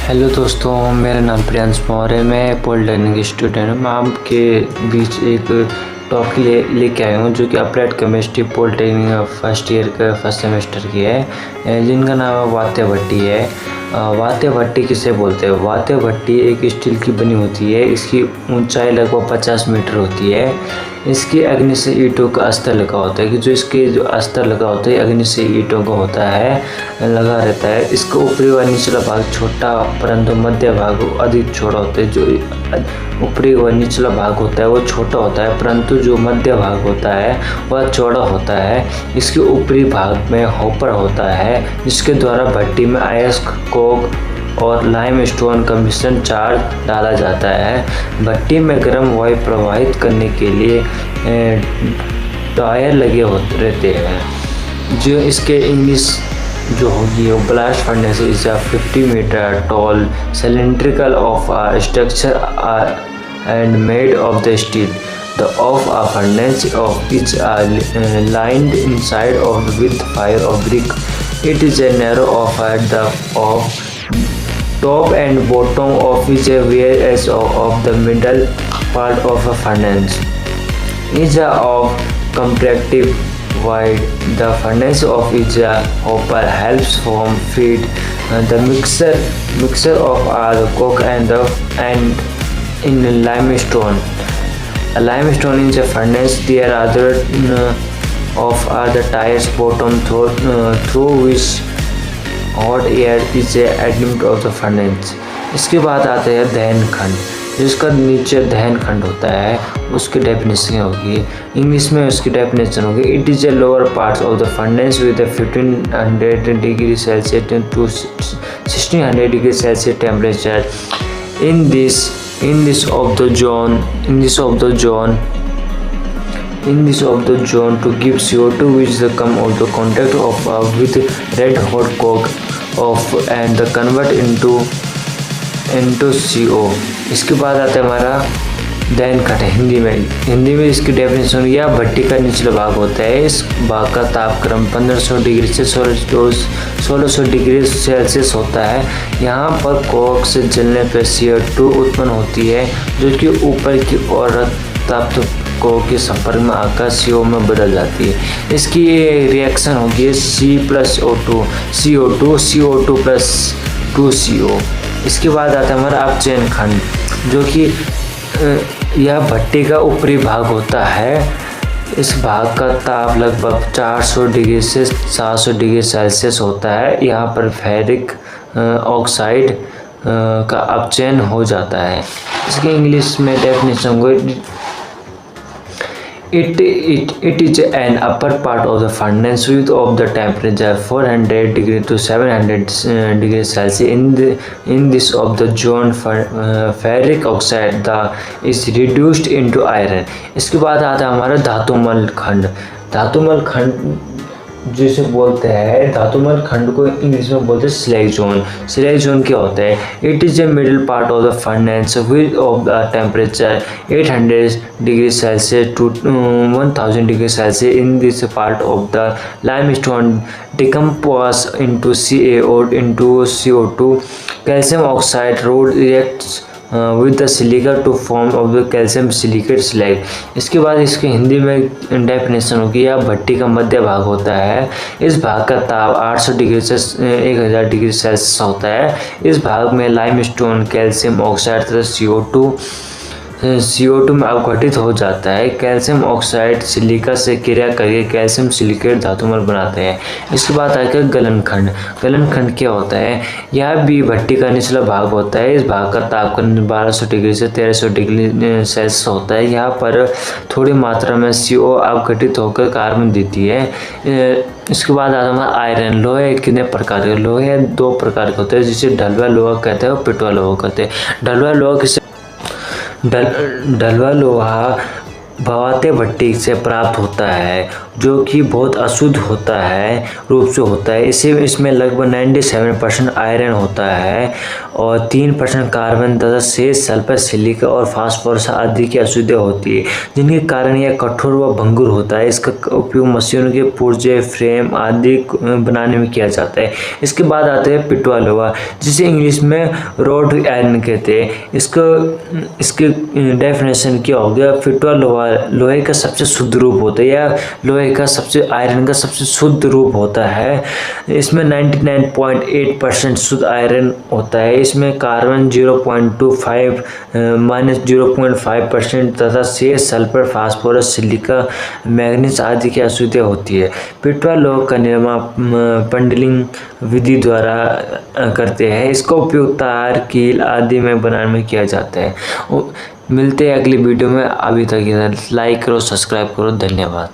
Hello दोस्तों, मेरा नाम प्रियांश मौर्य है। मैं पॉलिटेक्निक स्टूडेंट हूँ। मैं आपके बीच एक टॉपिक लेके आया हूँ जो कि applied chemistry polytechnic first year का फर्स्ट सेमेस्टर की है, जिनका नाम वात्य भट्टी है। वात्य भट्टी किसे बोलते हैं? वात्य भट्टी एक स्टील की बनी होती है। इसकी ऊंचाई लगभग 50 मीटर होती है। इसकी अग्नि से ईंटों का अस्तर लगा होता है कि जो अस्तर लगा होता है अग्नि से ईंटों का होता है, लगा रहता है। इसका ऊपरी व निचला भाग छोटा परंतु मध्य भाग अधिक छोटा होता है। जो ऊपरी व निचला भाग होता है वो छोटा होता है, परंतु जो मध्य भाग होता है वह चौड़ा होता है। इसके ऊपरी भाग में हॉपर होता है जिसके द्वारा भट्टी में अयस्क, कोक और लाइम स्टोन का मिश्रण चार्ज डाला जाता है। भट्टी में गर्म वायु प्रवाहित करने के लिए टायर लगे होते रहते हैं। जो इसके इंग्लिश जो होगी वो blast furnace is a 50 metre tall cylindrical of a structure and made of the steel the of a furnace of each lined inside of with fire of brick. It is a narrow of at the of top and bottom of each whereas of the middle part of a furnace is of comparative wide. The furnace of each hopper helps form feed the mixture of the coke and in limestone. A limestone is a furnace. There are other of the tires bottom through which hot air is admitted of the furnace. इसके बाद आता है दहन खंड, जिसका नीचे दहन खंड होता है। उसकी डेफिनेशन होगी इंग्लिश में, उसकी डेफिनेशन होगी it is a lower part of the furnace with 1500 degree Celsius to 1600 degree Celsius temperature. In this of the zone to give CO2 which come out the contact of with red hot coke of and the convert into CO. इसके बाद आता है हमारा दहन खंड. हिंदी में इसकी definition यह भट्टी का निचला भाग होता है. इस भाग का तापक्रम 1500 डिग्री से 1600 डिग्री सेल्सियस होता है. यहाँ पर कोक से जलने पर CO2 उत्पन्न होती है जो कि ऊपर की ओर तप्त कोक के संपर्क में आकर CO में बदल जाती है. इसकी रिएक्शन होगी C+O2 CO2 प्लस 2CO. इसके बाद आता है हमारा अपचयन खंड, जो कि यह भट्टी का ऊपरी भाग होता है. इस भाग का ताप लगभग 400 डिग्री से 700 डिग्री सेल्सियस होता है. यहाँ पर फेरिक ऑक्साइड का अपचयन हो जाता है. इसके इंग्लिश में डेफिनेशन को It is an upper part of the furnace with of the temperature 400 degree to 700 degree Celsius. In this of the zone ferric oxide is reduced into iron. इसके बाद आता है हमारा धातुमल खंड. धातुमल खंड जिसे बोलते हैं, धातुमल खंड को इंग्लिश में बोलते हैं स्लैग जोन. स्लैग जोन क्या होता है? It is a middle part of the furnace with of the temperature 800 degree Celsius to 1000 degree Celsius. In this part of the limestone decompose into CaO into CO2. Calcium oxide rod reacts with the silica to form of the calcium silicate slag. इसके बाद इसके हिंदी में definition होगी यह भट्टी का मध्य भाग होता है. इस भाग का ताप 800 डिग्री से 1000 डिग्री सेल्सियस होता है. इस भाग में लाइमस्टोन, कैल्शियम ऑक्साइड तथा CO2 में अवघटित हो जाता है. कैल्शियम ऑक्साइड सिलिका से क्रिया करके कैल्शियम सिलिकेट धातुमल बनाते हैं. इसके बाद आएगा गलन खंड. गलन खंड क्या होता है? यह भी भट्टी का निचला भाग होता है. इस भाग का तापमान 1200 डिग्री से 1300 डिग्री सेल्सियस होता है. यहाँ पर थोड़ी मात्रा में CO अवघटित होकर कार्बन देती है. इसके बाद आता है आयरन. लोहे कितने प्रकार के? लोहे 2 प्रकार के होते हैं, जिसे ढलवा लोहा कहते हैं और पिटवा लोहा कहते हैं. ढलवा लोहा भवाते भट्टी से प्राप्त होता है जो कि बहुत अशुद्ध होता है रूप से होता है। इसमें लगभग 97% आयरन होता है और 3% कार्बन तथा शेष सल्फर, सिलिका और फास्फोरस आदि की अशुद्धियाँ होती है, जिनके कारण यह कठोर व भंगुर होता है। इसका उपयोग मशीनों के पुर्जे, फ्रेम आदि बनाने में किया जाता है। इसके बाद आते हैं पिटवा लोहा, जिसे इंग्लिश में रोड आयरन कहते हैं। इसके डेफिनेशन क्या हो गया? पिटवा लोहा लोहे का सबसे शुद्ध रूप होता है या लोहे का आयरन का सबसे शुद्ध रूप होता है। इसमें 99.8% शुद्ध आयरन होता है। इसमें कार्बन 0.25 -0.5% तथा शेष सल्फर, फास्फोरस, सिलिका, मैग्नीज आदि की अशुद्धियाँ होती है। पिटवा लोहा का निर्माण पंडलिंग विधि द्वारा करते हैं। इसका उपयोग तार, कील आदि में बनाने में किया जाता है। मिलते हैं अगली वीडियो में। अभी तक इधर लाइक करो, सब्सक्राइब करो। धन्यवाद।